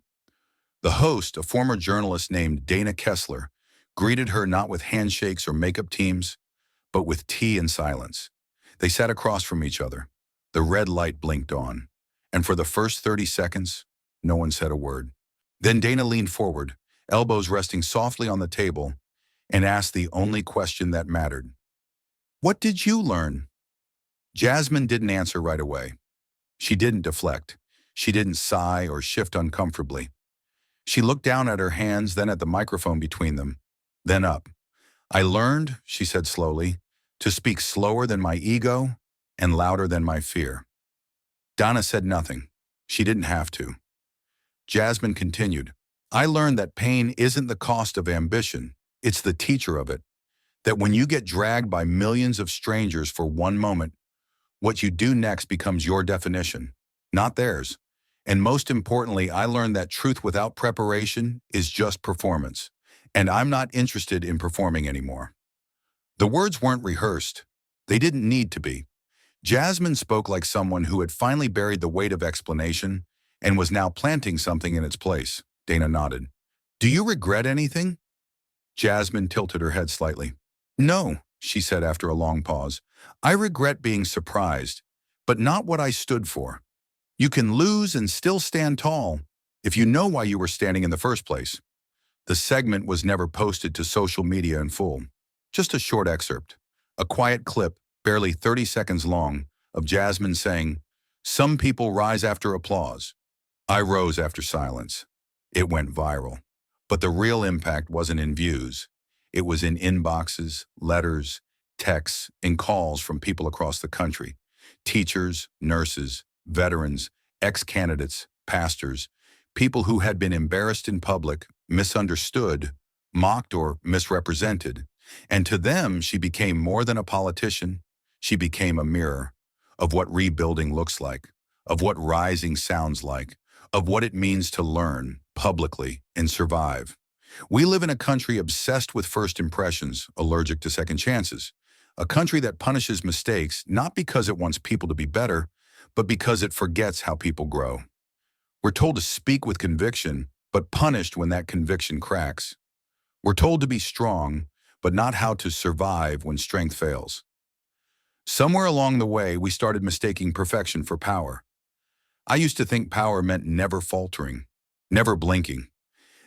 The host, a former journalist named Dana Kessler, greeted her not with handshakes or makeup teams, but with tea and silence. They sat across from each other. The red light blinked on, and for the first 30 seconds, no one said a word. Then Dana leaned forward, elbows resting softly on the table, and asked the only question that mattered. "What did you learn?" Jasmine didn't answer right away. She didn't deflect. She didn't sigh or shift uncomfortably. She looked down at her hands, then at the microphone between them, then up. "I learned," she said slowly, "to speak slower than my ego and louder than my fear." Donna said nothing. She didn't have to. Jasmine continued, "I learned that pain isn't the cost of ambition, it's the teacher of it. That when you get dragged by millions of strangers for one moment, what you do next becomes your definition, not theirs. And most importantly, I learned that truth without preparation is just performance. And I'm not interested in performing anymore." The words weren't rehearsed. They didn't need to be. Jasmine spoke like someone who had finally buried the weight of explanation and was now planting something in its place. Dana nodded. "Do you regret anything?" Jasmine tilted her head slightly. "No," she said after a long pause. "I regret being surprised, but not what I stood for. You can lose and still stand tall if you know why you were standing in the first place." The segment was never posted to social media in full. Just a short excerpt, a quiet clip, barely 30 seconds long, of Jasmine saying, "Some people rise after applause. I rose after silence." It went viral. But the real impact wasn't in views. It was in inboxes, letters, texts, and calls from people across the country. Teachers, nurses, veterans, ex-candidates, pastors, people who had been embarrassed in public, misunderstood, mocked, or misrepresented. And to them, she became more than a politician. She became a mirror of what rebuilding looks like, of what rising sounds like, of what it means to learn publicly and survive. We live in a country obsessed with first impressions, allergic to second chances. A country that punishes mistakes not because it wants people to be better, but because it forgets how people grow. We're told to speak with conviction, but punished when that conviction cracks. We're told to be strong, but not how to survive when strength fails. Somewhere along the way, we started mistaking perfection for power. I used to think power meant never faltering, never blinking,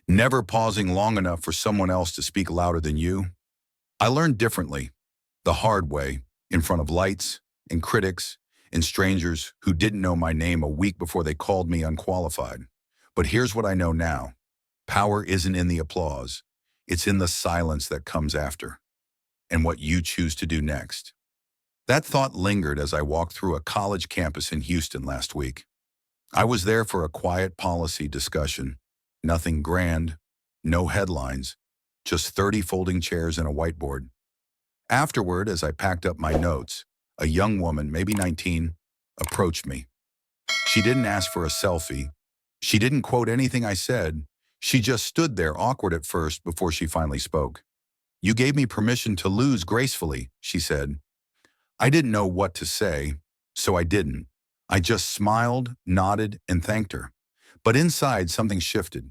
never pausing long enough for someone else to speak louder than you. I learned differently, the hard way, in front of lights and critics and strangers who didn't know my name a week before they called me unqualified. But here's what I know now. Power isn't in the applause. It's in the silence that comes after, and what you choose to do next. That thought lingered as I walked through a college campus in Houston last week. I was there for a quiet policy discussion. Nothing grand, no headlines, just 30 folding chairs and a whiteboard. Afterward, as I packed up my notes, a young woman, maybe 19, approached me. She didn't ask for a selfie. She didn't quote anything I said. She just stood there, awkward at first, before she finally spoke. "You gave me permission to lose gracefully," she said. I didn't know what to say, so I didn't. I just smiled, nodded, and thanked her. But inside, something shifted.